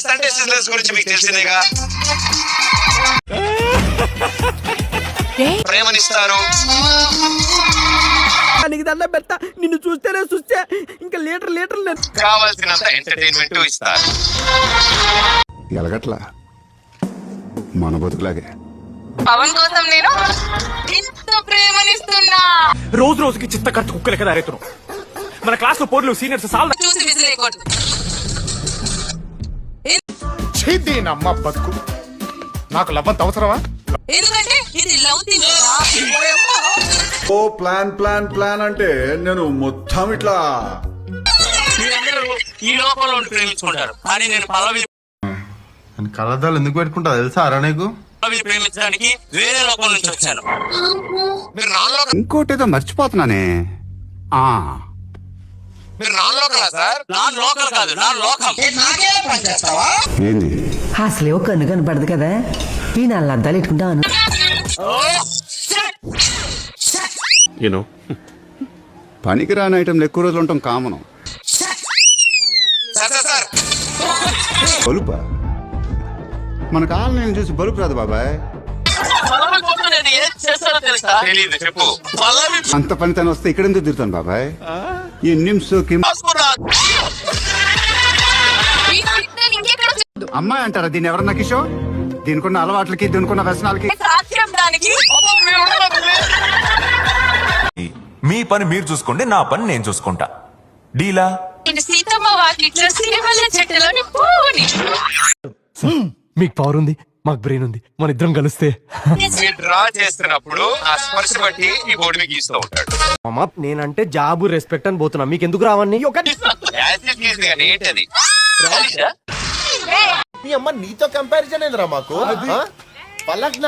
Sunday sizzlers గురించి మీకు తెలిసిందేగా. ప్రేమనిస్తారు, నీకు దండం పెడతా, నిన్ను చూస్తేనే చూస్తే ఇంకా లీటర్ కావాల్సినంత ఎంటర్టైన్మెంట్ ఇస్తారు. ఎలగట్లా మన బతుకులాగే పవన్ కోసం నేను ఇంత ప్రేమనిస్తున్నా. రోజు రోజుకి చిత్త ఖర్చు కుక్కలకి దారెత్తును. మన క్లాస్ లో పోర్లు సీనియర్స్ సాల్ చూసి విసిరేయకూడదు. అమ్మ బతుకు నాకు లవ్వంత అవసరమా? ఎందుకంటే ఇది లవ్ థింగ్. ఓ ప్లాన్ అంటే నేను మొత్తం ఇట్లా మీరందరూ ఈ లోకంలో ఉండి ప్రేమించుకుంటారు, కానీ నేను పల్లవి కళ్ళద్దాలు ఎందుకు పెట్టుకుంటా తెలుసా అరా నీకు? ప్రేమించడానికి వేరే లోకం నుంచి వచ్చాను. మీరు ఇంకోటేదో మర్చిపోతున్నానే. మీరు నాన్ లోకలా సార్? నాన్ లోకల్ కాదు, నాన్ లోకం. ఏంది అసలే ఒక కన్ను కనపడదు కదా, ఈ నాలుగు అద్దాలు పెట్టుకుంటాను. పనికి రాని ఐటెంలు ఎక్కువ రోజులు ఉంటాం కామనం. సార్ బలుప మనకు ఆన్లైన్ చూసి బలుపు రాదు బాబాయ్. తెలీదు, చెప్పు. పల్లవి అంత పనితనం వస్తే ఇక్కడ ఎందుకు తిరుగుతాను బాబాయ్? ఈ నిమ్స్ అమ్మాయి అంటారా దీన్ని? ఎవరన్నా కిషోర్ దీనికున్న అలవాట్లకి దీనికున్న వ్యసనాలకి సాక్ష్యం దానికి. మీ పని మీరు చూసుకోండి, నా పని నేను చూసుకుంటా. డీలా? సీతమ్మ వాకిట్లో సిరిమల్ల చెట్టులోని పువ్వుని. మీకు పవర్ ఉంది, మాకు బ్రెయిన్ ఉంది, మన ఇద్దరం కలిస్తే. మీరు డ్రా చేస్తున్నప్పుడు ఆ స్పర్శ బట్టి ఈ బోర్డు మీకు గీస్తూ ఉంటాడు. అమ్మా నేనంటే జాబు రెస్పెక్ట్ అని పోతున్నా, మీకు ఎందుకు రావని ఏంటది? మీ అమ్మ నీతో కంపారిజన్ ఏందిరా మాకు? పల్లక్